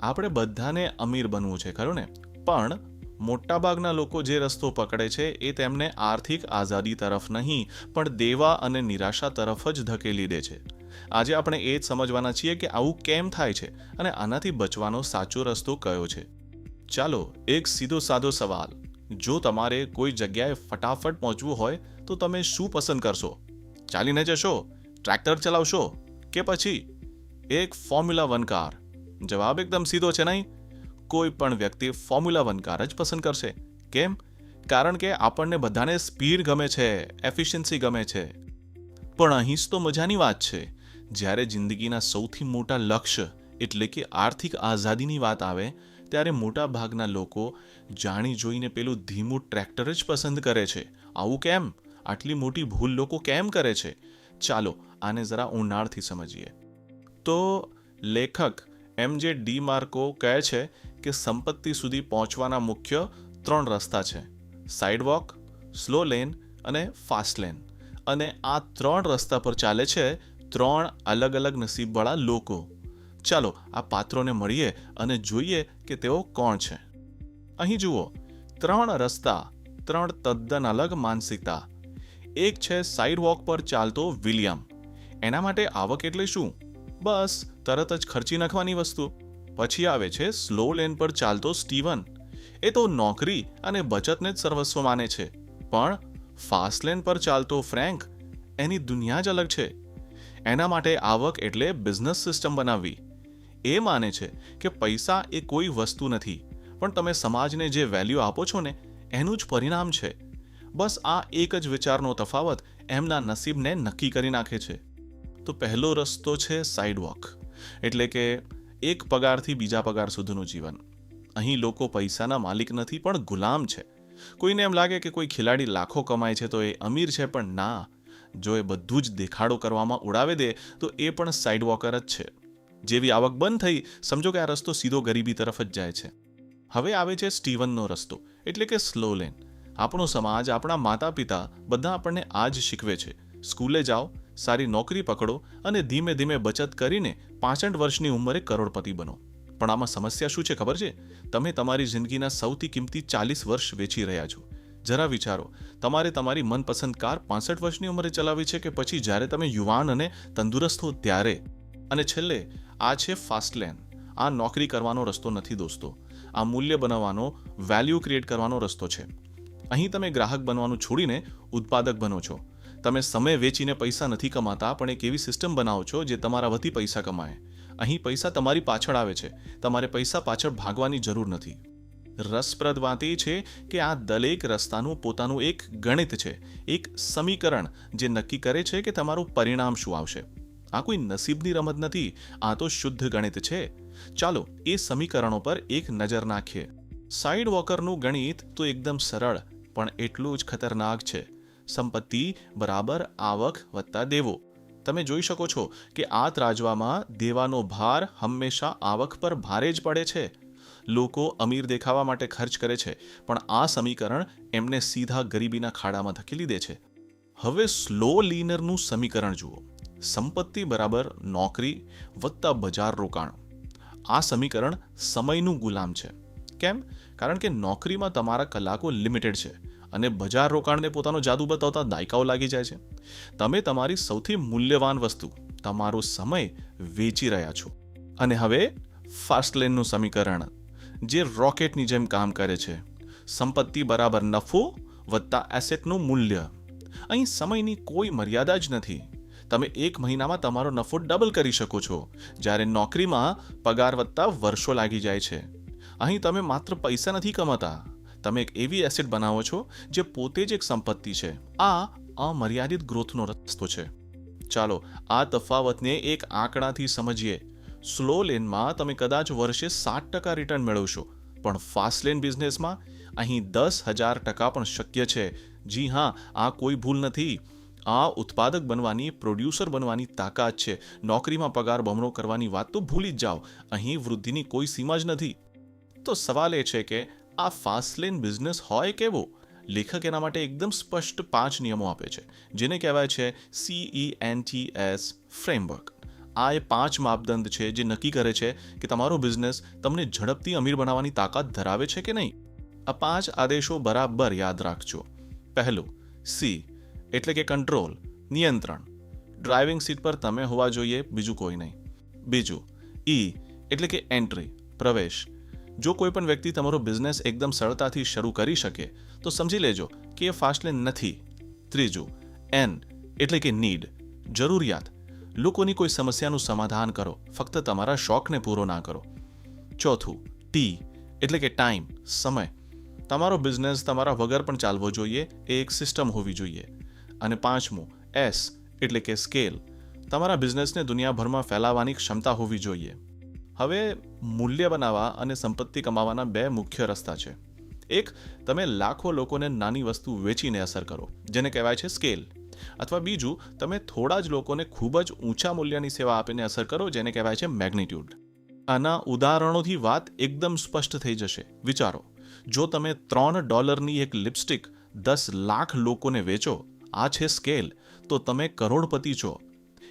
આપણે બધાને અમીર બનવું છે ખરું ને, પણ મોટાભાગના લોકો જે રસ્તો પકડે છે એ તેમને આર્થિક આઝાદી તરફ નહીં પણ દેવા અને નિરાશા તરફ જ ધકેલી દે છે. આજે આપણે એ જ સમજવાના છીએ કે આવું કેમ થાય છે અને આનાથી બચવાનો સાચો રસ્તો કયો છે. ચાલો એક સીધો સાદો સવાલ, જો તમારે કોઈ જગ્યાએ ફટાફટ પહોંચવું હોય તો તમે શું પસંદ કરશો? ચાલીને જશો, ટ્રેક્ટર ચલાવશો કે પછી એક ફોર્મ્યુલા 1 કાર? જવાબ એકદમ સીધો છે નહીં? કોઈ પણ વ્યક્તિ ફોર્મ્યુલા 1 કાર જ પસંદ કરશે. કેમ? કારણ કે આપણને બધાને સ્પીડ ગમે છે, એફિશિયન્સી ગમે છે. પણ અહીં જ તો મજાની વાત છે. જ્યારે જિંદગીના સૌથી મોટા લક્ષ્ય એટલે કે આર્થિક આઝાદીની વાત આવે ત્યારે મોટા ભાગના લોકો જાણી જોઈને પેલું ધીમું ટ્રેક્ટર જ પસંદ કરે છે. આવું કેમ? આટલી મોટી ભૂલ લોકો કેમ કરે છે? ચાલો આને જરા ઊંડાણથી સમજીએ. તો લેખક MJ ડી-માર્કો કહે છે કે સંપત્તિ સુધી પહોંચવાના મુખ્ય 3 રસ્તા છે: સાઇડવોક, સ્લો લેન અને ફાસ્ટ લેન. અને આ 3 રસ્તા પર ચાલે છે 3 અલગ અલગ નસીબવાળા લોકો. ચાલો આ પાત્રોને મળીએ અને જોઈએ કે તેઓ કોણ છે. અહીં જુઓ, 3 રસ્તા, 3 તદ્દન અલગ માનસિકતા. એક છે સાઇડવોક પર ચાલતો વિલિયમ. એના માટે આવક એટલે શું? બસ તરત જ ખર્ચી નાખવાની વસ્તુ. પછી આવે છે સ્લો લેન પર ચાલતો સ્ટીવન. એ તો નોકરી અને બચતને જ સર્વસ્વ માને છે. પણ ફાસ્ટ લેન પર ચાલતો ફ્રેન્ક, એની દુનિયા જ અલગ છે. એના માટે આવક એટલે બિઝનેસ સિસ્ટમ બનાવવી. એ માને છે કે પૈસા એ કોઈ વસ્તુ નથી, પણ તમે સમાજને જે વેલ્યુ આપો છો ને એનું જ પરિણામ છે. બસ આ એક જ વિચારનો તફાવત એમના નસીબને નક્કી કરી નાખે છે. તો પહેલો રસ્તો છે સાઇડવોક, એટલે કે એક પગારથી બીજા પગાર સુધીનું જીવન. અહીં લોકો પૈસાના માલિક નથી પણ ગુલામ છે. કોઈને એમ લાગે કે કોઈ ખેલાડી લાખો કમાય છે તો એ અમીર છે, પણ ના, જો એ બધું જ દેખાડો કરવામાં ઉડાવે દે તો એ પણ સાઇડવોકર જ છે. જેવી આવક બંધ થઈ, સમજો કે આ રસ્તો સીધો ગરીબી તરફ જ જાય છે. હવે આવે છે સ્ટીવનનો રસ્તો, એટલે કે સ્લો લેન. આપણો સમાજ, આપણા માતા પિતા બધા આપણને આ જ શીખવે છે. સ્કૂલે જાઓ, સારી નોકરી પકડો અને ધીમે ધીમે બચત કરીને 65 વર્ષની ઉંમરે કરોડપતિ બનો. પણ આમાં સમસ્યા શું છે ખબર છે? તમે તમારી જિંદગીના સૌથી કિંમતી 40 વર્ષ વેચી રહ્યા છો. જરા વિચારો, તમારે તમારી મનપસંદ કાર 65 વર્ષની ઉંમરે ચલાવવી છે કે પછી જ્યારે તમે યુવાન અને તંદુરસ્ત હો ત્યારે? અને છેલ્લે આ છે ફાસ્ટ લેન. આ નોકરી કરવાનો રસ્તો નથી દોસ્તો. આ મૂલ્ય બનાવવાનો, વેલ્યુ ક્રિએટ કરવાનો રસ્તો છે. અહીં તમે ગ્રાહક બનવાનું છોડીને ઉત્પાદક બનો છો. તમે સમય વેચીને પૈસા નથી કમાતા, પણ એક એવી સિસ્ટમ બનાવો છો જે તમારા વતી પૈસા કમાય. અહીં પૈસા તમારી પાછળ આવે છે. તમારે પૈસા પાછળ ભાગવાની જરૂર નથી. રસપ્રદ વાત એ છે કે આ દરેક રસ્તાનું પોતાનું એક ગણિત છે, એક સમીકરણ જે નક્કી કરે છે કે તમારું પરિણામ શું આવશે. આ કોઈ નસીબની રમત નથી, આ તો શુદ્ધ ગણિત છે. ચાલો એ સમીકરણો પર એક નજર નાખીએ. સાઇડ વોકરનું ગણિત તો એકદમ સરળ પણ એટલું જ ખતરનાક છે. સંપત્તિ બરાબર આવક વત્તા દેવો. તમે જોઈ શકો છો કે આ ત્રાજવામાં દેવાનો ભાર હંમેશા આવક પર ભારે જ પડે છે. લોકો અમીર દેખાવા માટે ખર્ચ કરે છે, પણ આ સમીકરણ એમને સીધા ગરીબીના ખાડામાં ધકેલી દે છે. હવે સ્લો લીનરનું સમીકરણ જુઓ. સંપત્તિ બરાબર નોકરી વત્તા બજાર રોકાણ. આ સમીકરણ સમયનું ગુલામ છે. કેમ? કારણ કે નોકરીમાં તમારા કલાકો લિમિટેડ છે અને બજાર રોકાણને પોતાનો જાદુ બતાવતા દાયકાઓ લાગી જાય છે. તમે તમારી સૌથી મૂલ્યવાન વસ્તુ, તમારો સમય વેચી રહ્યા છો. અને હવે ફાસ્ટ લેનનું સમીકરણ, જે રોકેટની જેમ કામ કરે છે. સંપત્તિ બરાબર નફો વત્તા એસેટનું મૂલ્ય. અહીં સમયની કોઈ મર્યાદા જ નથી. તમે 1 મહિનામાં તમારો નફો ડબલ કરી શકો છો, જ્યારે નોકરીમાં પગાર વત્તા વર્ષો લાગી જાય છે. અહીં તમે માત્ર પૈસા નથી કમાતા, તમે એક એવી એસેટ બનાવો છો જે પોતે જ એક સંપત્તિ છે. આ અમર્યાદિત ગ્રોથનો રસ્તો છે. ચાલો આ તફાવતને એક આંકડાથી સમજીએ. સ્લો લેનમાં તમે કદાચ વર્ષે 7% રિટર્ન મેળવશો, પણ ફાસ્ટ લેન બિઝનેસમાં અહીં 10,000% પણ શક્ય છે. જી હા, આ કોઈ ભૂલ નથી. આ ઉત્પાદક બનવાની, પ્રોડ્યુસર બનવાની તાકાત છે. નોકરીમાં પગાર બમણો કરવાની વાત તો ભૂલી જ જાઓ. અહીં વૃદ્ધિની કોઈ સીમા જ નથી. તો સવાલ એ છે કે આ ફાસ્ટ લેન બિઝનેસ હોય કેવો? લેખક એના માટે એકદમ સ્પષ્ટ 5 નિયમો આપે છે, જેને કહેવાય છે CENTS ફ્રેમવર્ક. આ એ 5 માપદંડ છે જે નક્કી કરે છે કે તમારો બિઝનેસ તમને ઝડપથી અમીર બનાવવાની તાકાત ધરાવે છે કે નહીં. આ 5 આદેશો બરાબર યાદ રાખજો. પહેલું, સી એટલે કે કંટ્રોલ, નિયંત્રણ. ડ્રાઇવિંગ સીટ પર તમે હોવા જોઈએ, બીજું કોઈ નહીં. બીજું, ઈ એટલે કે એન્ટ્રી, પ્રવેશ. જો કોઈ પણ વ્યક્તિ તમારો બિઝનેસ એકદમ સરળતાથી શરૂ કરી શકે તો સમજી લેજો કે એ ફાસ્ટ લેન નથી. ત્રીજું, એન એટલે કે નીડ, જરૂરિયાત. લોકોની કોઈ સમસ્યાનું સમાધાન કરો, ફક્ત તમારા શોખને પૂરો ના કરો. ચોથું, ટી એટલે કે ટાઈમ, સમય. તમારો બિઝનેસ તમારા વગર પણ ચાલવો જોઈએ, એ એક સિસ્ટમ હોવી જોઈએ. અને પાંચમું, એસ એટલે કે સ્કેલ. તમારા બિઝનેસને દુનિયાભરમાં ફેલાવવાની ક્ષમતા હોવી જોઈએ. હવે મૂલ્ય બનાવવા અને સંપત્તિ કમાવાના 2 મુખ્ય રસ્તા છે. એક, તમે લાખો લોકોને નાની વસ્તુ વેચીને અસર કરો, જેને કહેવાય છે સ્કેલ. અથવા બીજું, તમે થોડા જ લોકોને ખૂબ જ ઊંચા મૂલ્યની સેવા આપીને અસર કરો, જેને કહેવાય છે મેગ્નિટ્યુડ. આના ઉદાહરણોથી વાત એકદમ સ્પષ્ટ થઈ જશે. વિચારો, જો તમે $3ની એક લિપસ્ટિક 10 લાખ લોકોને વેચો, આ છે સ્કેલ, તો તમે કરોડપતિ છો.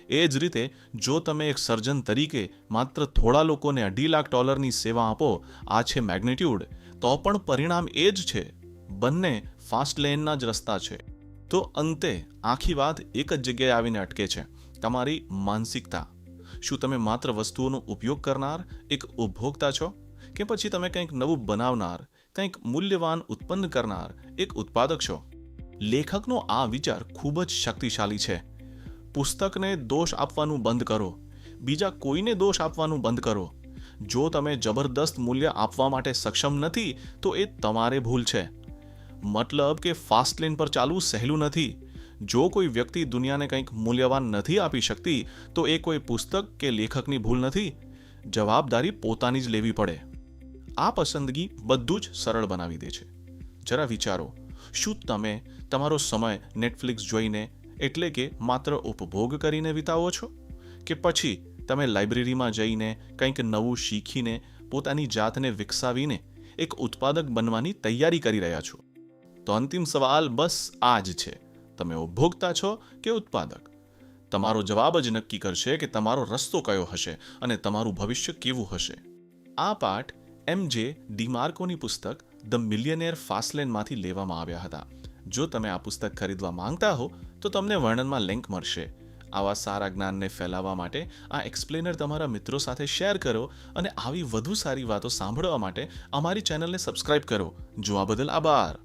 એ જ રીતે જો તમે એક સર્જન તરીકે માત્ર થોડા લોકોને $2.5 લાખની સેવા આપો, આ છે મેગ્નિટ્યુડ, તો પણ પરિણામ એ જ છે. બંને ફાસ્ટ લેનના જ રસ્તા છે. તો અંતે આખી વાત એક જ જગ્યાએ આવીને અટકે છે, તમારી માનસિકતા. શું તમે માત્ર વસ્તુઓનો ઉપયોગ કરનાર એક ઉપભોક્તા છો, કે પછી તમે કંઈક નવું બનાવનાર, કંઈક મૂલ્યવાન ઉત્પન્ન કરનાર એક ઉત્પાદક છો? લેખકનો આ વિચાર ખૂબ જ શક્તિશાળી છે. પુસ્તકને દોષ આપવાનું બંધ કરો, બીજા કોઈને દોષ આપવાનું બંધ કરો. જો તમે જબરદસ્ત મૂલ્ય આપવા માટે સક્ષમ નથી તો એ તમારે ભૂલ છે. મતલબ કે ફાસ્ટ લેન પર ચાલવું સહેલું નથી. જો કોઈ વ્યક્તિ દુનિયાને કંઈક મૂલ્યવાન નથી આપી શકતી તો એ કોઈ પુસ્તક કે લેખકની ભૂલ નથી. જવાબદારી પોતાની જ લેવી પડે. આ પસંદગી બધું જ સરળ બનાવી દે છે. જરા વિચારો, શું તમે તમારો સમય નેટફ્લિક્સ જોઈને એટલે કે માત્ર ઉપભોગ કરીને વિતાવો છો, કે પછી તમે લાઇબ્રેરીમાં જઈને કંઈક નવું શીખીને પોતાની જાતને વિકસાવીને એક ઉત્પાદક બનવાની તૈયારી કરી રહ્યા છો? તો અંતિમ સવાલ બસ આ જ છે, તમે ઉપભોક્તા છો કે ઉત્પાદક? તમારો જવાબ જ નક્કી કરશે કે તમારો રસ્તો કયો હશે અને તમારું ભવિષ્ય કેવું હશે. આ પાઠ MJ ડીમાર્કોની પુસ્તક ધ મિલિયનેર ફાસ્ટલેનમાંથી લેવામાં આવ્યા હતા. જો તમે આ પુસ્તક ખરીદવા માંગતા હો તો તમને વર્ણનમાં લિંક મળશે. આવા સારા જ્ઞાનને ફેલાવવા માટે આ એક્સપ્લેનર તમારા મિત્રો સાથે શેર કરો અને આવી વધુ સારી વાતો સાંભળવા માટે અમારી ચેનલને સબસ્ક્રાઇબ કરો. જોવા બદલ આભાર.